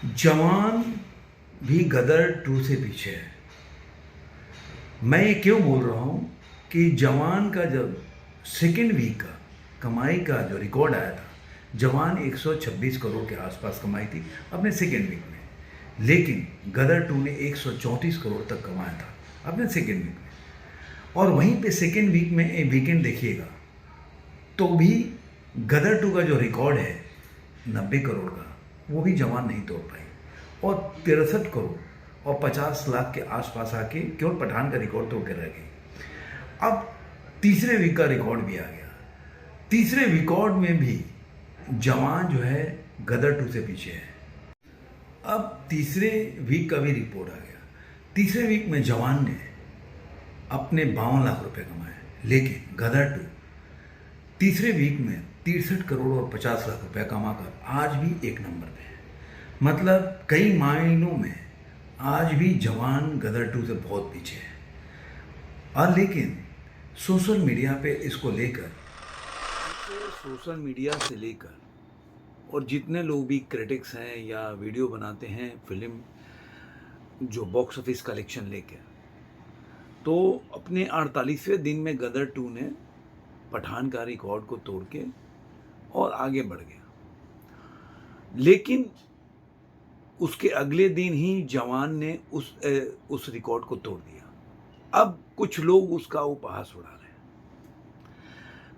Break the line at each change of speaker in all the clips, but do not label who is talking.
जवान भी गदर टू से पीछे है। मैं ये क्यों बोल रहा हूँ कि जवान का जब सेकेंड वीक का कमाई का जो रिकॉर्ड आया था, जवान 126 करोड़ के आसपास कमाई थी अपने सेकेंड वीक में, लेकिन गदर टू ने 134 करोड़ तक कमाया था अपने सेकेंड वीक में। और वहीं पे सेकेंड वीक में वीकेंड देखिएगा तो भी गदर टू का जो रिकॉर्ड है 90 करोड़ का, वो भी जवान नहीं तोड़ पाई। और 63 करोड़ और 50 लाख के आसपास आके केवल पठान का रिकॉर्ड तोड़ के रह गई। अब तीसरे वीक का रिकॉर्ड भी आ गया। तीसरे रिकॉर्ड में भी जवान जो है गदर टू से पीछे है। अब तीसरे वीक का भी रिपोर्ट आ गया। तीसरे वीक में जवान ने अपने 52 लाख रुपए कमाए, लेकिन गदर टू तीसरे वीक में 63 करोड़ और 50 लाख रुपए कमाकर आज भी एक नंबर पे है। मतलब कई मायनों में आज भी जवान गदर टू से बहुत पीछे है। और लेकिन सोशल मीडिया पे इसको लेकर, सोशल मीडिया से लेकर और जितने लोग भी क्रिटिक्स हैं या वीडियो बनाते हैं फिल्म जो बॉक्स ऑफिस कलेक्शन लेकर, तो अपने 48वें दिन में गदर टू ने पठान का रिकॉर्ड को तोड़ के और आगे बढ़ गया। लेकिन उसके अगले दिन ही जवान ने उस रिकॉर्ड को तोड़ दिया। अब कुछ लोग उसका उपहास उड़ा रहे हैं,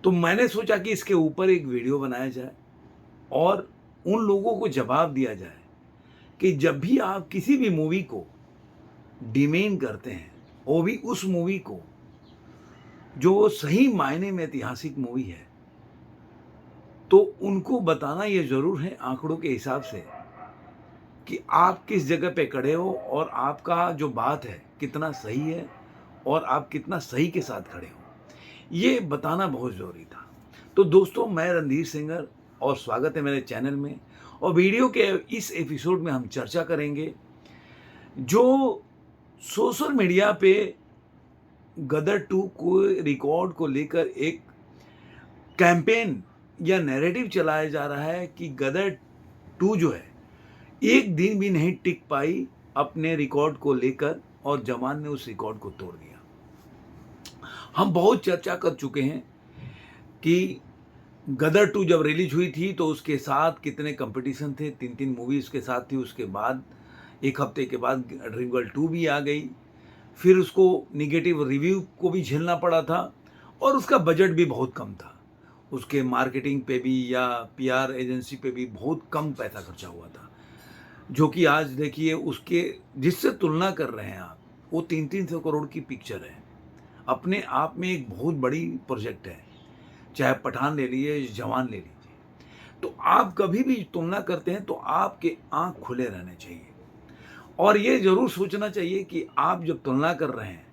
तो मैंने सोचा कि इसके ऊपर एक वीडियो बनाया जाए और उन लोगों को जवाब दिया जाए कि जब भी आप किसी भी मूवी को डिमेन करते हैं, वो भी उस मूवी को जो सही मायने में ऐतिहासिक मूवी है, तो उनको बताना ये जरूर है आंकड़ों के हिसाब से कि आप किस जगह पे खड़े हो और आपका जो बात है कितना सही है और आप कितना सही के साथ खड़े हो, ये बताना बहुत ज़रूरी था। तो दोस्तों, मैं रणधीर सिंगर और स्वागत है मेरे चैनल में। और वीडियो के इस एपिसोड में हम चर्चा करेंगे जो सोशल मीडिया पे गदर टू को रिकॉर्ड को लेकर एक कैंपेन या नैरेटिव चलाया जा रहा है कि गदर टू जो है एक दिन भी नहीं टिक पाई अपने रिकॉर्ड को लेकर और जवान ने उस रिकॉर्ड को तोड़ दिया। हम बहुत चर्चा कर चुके हैं कि गदर टू जब रिलीज हुई थी तो उसके साथ कितने कंपटीशन थे, 3 मूवी उसके साथ थी। उसके बाद एक हफ्ते के बाद ड्रीम गर्ल 2 भी आ गई, फिर उसको निगेटिव रिव्यू को भी झेलना पड़ा था और उसका बजट भी बहुत कम था। उसके मार्केटिंग पे भी या पीआर एजेंसी पे भी बहुत कम पैसा खर्चा हुआ था, जो कि आज देखिए उसके जिससे तुलना कर रहे हैं आप, वो 300 करोड़ की पिक्चर है। अपने आप में एक बहुत बड़ी प्रोजेक्ट है, चाहे पठान ले लीजिए, जवान ले लीजिए। तो आप कभी भी तुलना करते हैं तो आपके आंख खुले रहने चाहिए और ये जरूर सोचना चाहिए कि आप जब तुलना कर रहे हैं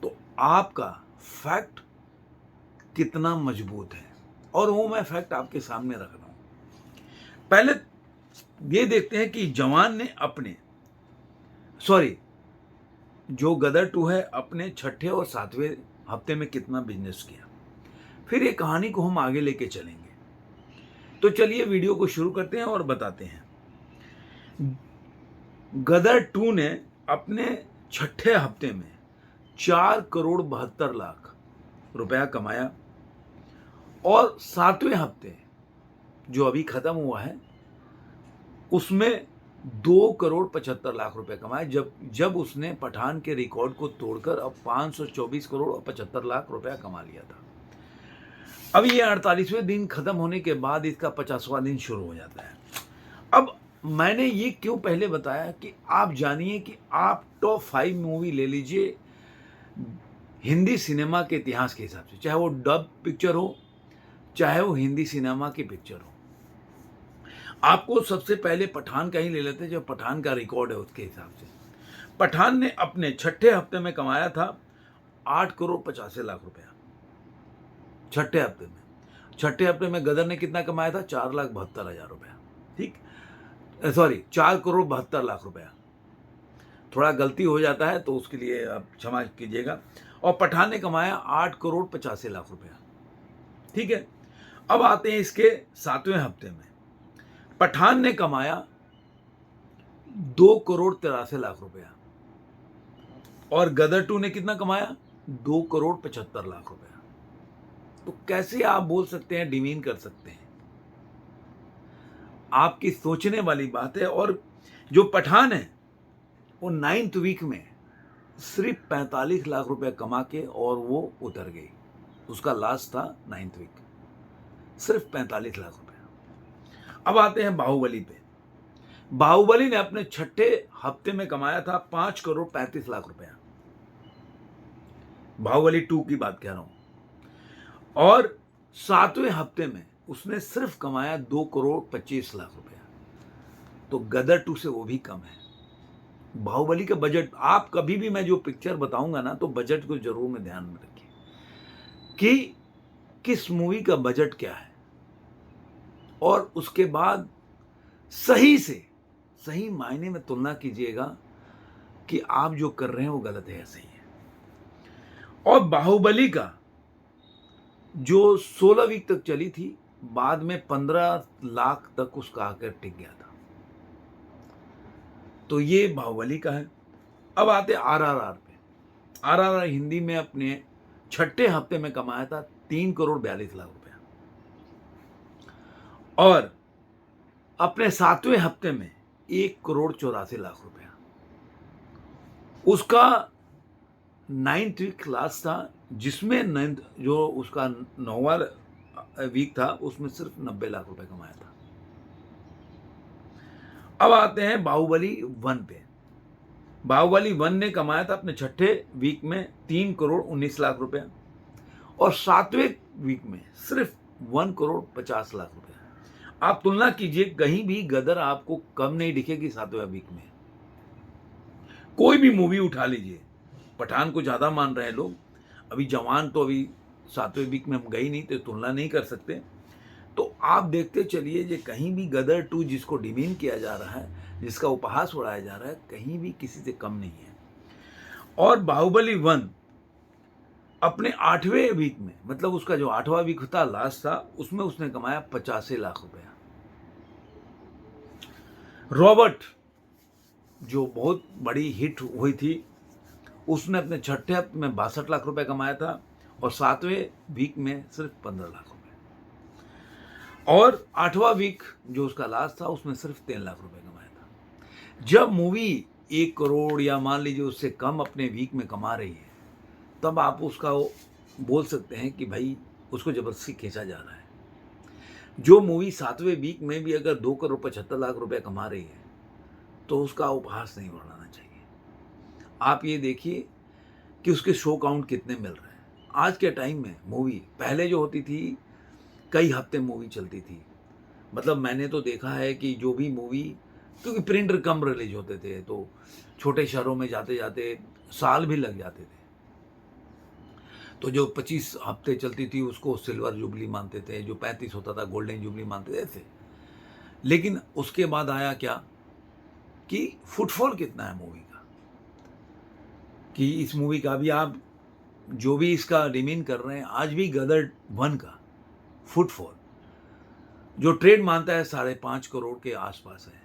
तो आपका फैक्ट कितना मजबूत है, और वो मैं फैक्ट आपके सामने रख रहा हूं। पहले ये देखते हैं कि जवान ने जो गदर टू है अपने छठे और सातवें हफ्ते में कितना बिजनेस किया, फिर ये कहानी को हम आगे लेके चलेंगे। तो चलिए वीडियो को शुरू करते हैं और बताते हैं। गदर टू ने अपने छठे हफ्ते में 4 करोड़ 72 लाख रुपया कमाया और सातवें हफ्ते जो अभी खत्म हुआ है उसमें 2 करोड़ 75 लाख रुपए कमाए, जब उसने पठान के रिकॉर्ड को तोड़कर अब 524 करोड़ और 75 लाख रुपया कमा लिया था। अब ये 48वें दिन खत्म होने के बाद इसका 50वां दिन शुरू हो जाता है। अब मैंने ये क्यों पहले बताया कि आप जानिए कि आप टॉप 5 मूवी ले लीजिए हिंदी सिनेमा के इतिहास के हिसाब से, चाहे वो डब पिक्चर हो चाहे वो हिंदी सिनेमा की पिक्चर हो। आपको सबसे पहले पठान का ही ले लेते हैं, जो पठान का रिकॉर्ड है उसके हिसाब से। पठान ने अपने छठे हफ्ते में कमाया था 8 करोड़ 85 लाख रुपया। छठे हफ्ते में गदर ने कितना कमाया था? 4,72,000 रुपया। ठीक, सॉरी, 4 करोड़ 72 लाख रुपया। थोड़ा गलती हो जाता है तो उसके लिए आप क्षमा कीजिएगा। और पठान ने कमाया 8 करोड़ 85 लाख रुपया। ठीक है, अब आते हैं इसके सातवें हफ्ते में। पठान ने कमाया 2 करोड़ 83 लाख रुपया। और गदर 2 ने कितना कमाया? 2 करोड़ 75 लाख रुपया। तो कैसे आप बोल सकते हैं, डिमीन कर सकते हैं? आपकी सोचने वाली बात है। और जो पठान है वो 9th वीक में सिर्फ 45 लाख रुपया कमा के और वो उतर गई। उसका लास्ट था 9th वीक, सिर्फ 45 लाख रुपया। अब आते हैं बाहुबली पे। बाहुबली ने अपने छठे हफ्ते में कमाया था 5 करोड़ 35 लाख रुपया। बाहुबली 2 की बात कह रहा हूं। और 7वें हफ्ते में उसने सिर्फ कमाया 2 करोड़ 25 लाख रुपया। तो गदर 2 से वो भी कम है। बाहुबली का बजट, आप कभी भी मैं जो पिक्चर बताऊंगा ना, तो बजट को जरूर में ध्यान में रखिए कि किस मूवी का बजट क्या है, और उसके बाद सही मायने में तुलना कीजिएगा कि आप जो कर रहे हैं वो गलत है या सही है। और बाहुबली का जो 16 वीक तक चली थी, बाद में 15 लाख तक उसका आकर टिक गया था। तो ये बाहुबली का है। अब आते आरआरआर पे। आरआरआर हिंदी में अपने छठे हफ्ते में कमाया था 3 करोड़ 42 लाख रुपया। और अपने 7वें हफ्ते में 1 करोड़ 84 लाख रुपया। उसका 9th वीक क्लास था, जिसमें जो उसका 9वां वीक था, उसमें सिर्फ 90 लाख रुपए कमाया था। अब आते हैं बाहुबली 1 पे। बाहुबली 1 ने कमाया था अपने छठे वीक में 3 करोड़ 19 लाख रुपया, और 7वें वीक में सिर्फ 1 करोड़ 50 लाख रुपया। आप तुलना कीजिए, कहीं भी गदर आपको कम नहीं दिखेगी 7वें वीक में। कोई भी मूवी उठा लीजिए, पठान को ज्यादा मान रहे हैं लोग, अभी जवान तो अभी 7वें वीक में हम गई नहीं, तो तुलना नहीं कर सकते। तो आप देखते चलिए, जे कहीं भी गदर 2 जिसको डिमीन किया जा रहा है, जिसका उपहास उड़ाया जा रहा है, कहीं भी किसी से कम नहीं है। और बाहुबली 1 अपने 8वें वीक में, मतलब उसका जो 8वां वीक था, लास्ट था, उसमें उसने कमाया 85 लाख रुपया। रॉबर्ट जो बहुत बड़ी हिट हुई थी, उसने अपने छठे हफ्ते में 62 लाख रुपए कमाया था, और 7वें वीक में सिर्फ 15 लाख रुपए। और 8वां वीक जो उसका लास्ट था, उसमें सिर्फ 3 लाख रुपए कमाया था। जब मूवी 1 करोड़ या मान लीजिए उससे कम अपने वीक में कमा रही है, तब आप उसका बोल सकते हैं कि भाई उसको जबरदस्ती खींचा जा रहा है। जो मूवी 7वें वीक में भी अगर 2 करोड़ 75 लाख रुपए कमा रही है, तो उसका उपहास नहीं बढ़ाना चाहिए। आप ये देखिए कि उसके शो काउंट कितने मिल रहे हैं। आज के टाइम में मूवी, पहले जो होती थी, कई हफ्ते मूवी चलती थी। मतलब मैंने तो देखा है कि जो भी मूवी, क्योंकि प्रिंटर कम रिलीज होते थे, तो छोटे शहरों में जाते जाते साल भी लग जाते थे। तो जो 25 हफ्ते चलती थी उसको सिल्वर जुबली मानते थे, जो 35 होता था गोल्डन जुबली मानते थे। लेकिन उसके बाद आया क्या कि फुटफॉल कितना है मूवी का, कि इस मूवी का भी आप जो भी इसका डिमीन कर रहे हैं, आज भी गदर 1 का फुटफॉल जो ट्रेड मानता है 5.5 करोड़ के आसपास है,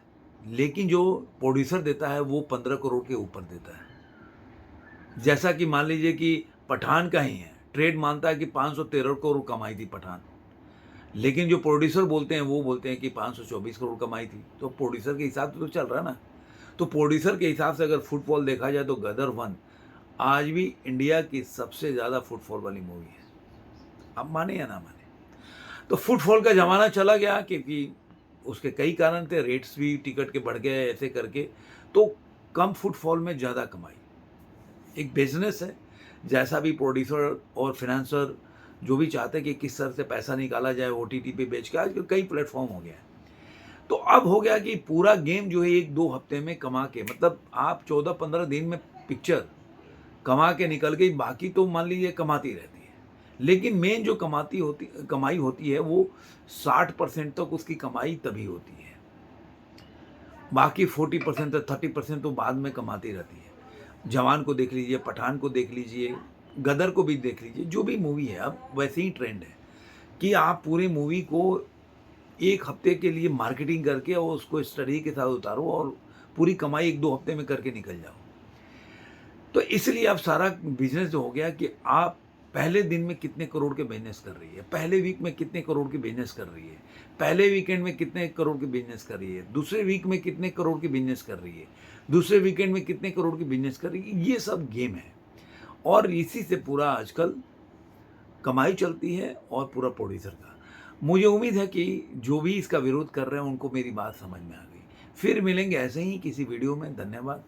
लेकिन जो प्रोड्यूसर देता है वो 15 करोड़ के ऊपर देता है। जैसा कि मान लीजिए कि पठान का ही है, ट्रेड मानता है कि 513 करोड़ कमाई थी पठान, लेकिन जो प्रोड्यूसर बोलते हैं वो बोलते हैं कि 524 करोड़ कमाई थी। तो प्रोड्यूसर के हिसाब से तो चल रहा है ना। तो प्रोड्यूसर के हिसाब से अगर फुटफॉल देखा जाए, तो गदर 1 आज भी इंडिया की सबसे ज़्यादा फुटफॉल वाली मूवी है। आप माने या ना माने, तो फुटफॉल का ज़माना चला गया, क्योंकि उसके कई कारण थे, रेट्स भी टिकट के बढ़ गए, ऐसे करके तो कम फुटफॉल में ज़्यादा कमाई। एक बिजनेस है, जैसा भी प्रोड्यूसर और फिनेंसर जो भी चाहते हैं कि किस तरह से पैसा निकाला जाए OTT पे बेच के, आजकल कई प्लेटफॉर्म हो गया है। तो अब हो गया कि पूरा गेम जो है 1-2 हफ्ते में कमा के, मतलब आप 14-15 दिन में पिक्चर कमा के निकल गई, बाकी तो मान लीजिए कमाती रहती है। लेकिन मेन जो कमाई होती है वो 60% तक उसकी कमाई तभी होती है, बाकी 40% या 30% तो बाद में कमाती रहती है। जवान को देख लीजिए, पठान को देख लीजिए, गदर को भी देख लीजिए, जो भी मूवी है अब वैसे ही ट्रेंड है कि आप पूरी मूवी को 1 हफ्ते के लिए मार्केटिंग करके और उसको स्टडी के साथ उतारो, और पूरी कमाई 1-2 हफ्ते में करके निकल जाओ। तो इसलिए अब सारा बिज़नेस जो हो गया कि आप पहले दिन में कितने करोड़ के बिज़नेस कर रही है, पहले वीक में कितने करोड़ के बिज़नेस कर रही है, पहले वीकेंड में कितने करोड़ के बिज़नेस कर रही है, दूसरे वीक में कितने करोड़ के बिज़नेस कर रही है, दूसरे वीकेंड में कितने करोड़ के बिज़नेस कर रही है, ये सब गेम है। और इसी से पूरा आजकल कमाई चलती है और पूरा प्रोड्यूसर का। मुझे उम्मीद है कि जो भी इसका विरोध कर रहे हैं उनको मेरी बात समझ में आ गई। फिर मिलेंगे ऐसे ही किसी वीडियो में। धन्यवाद।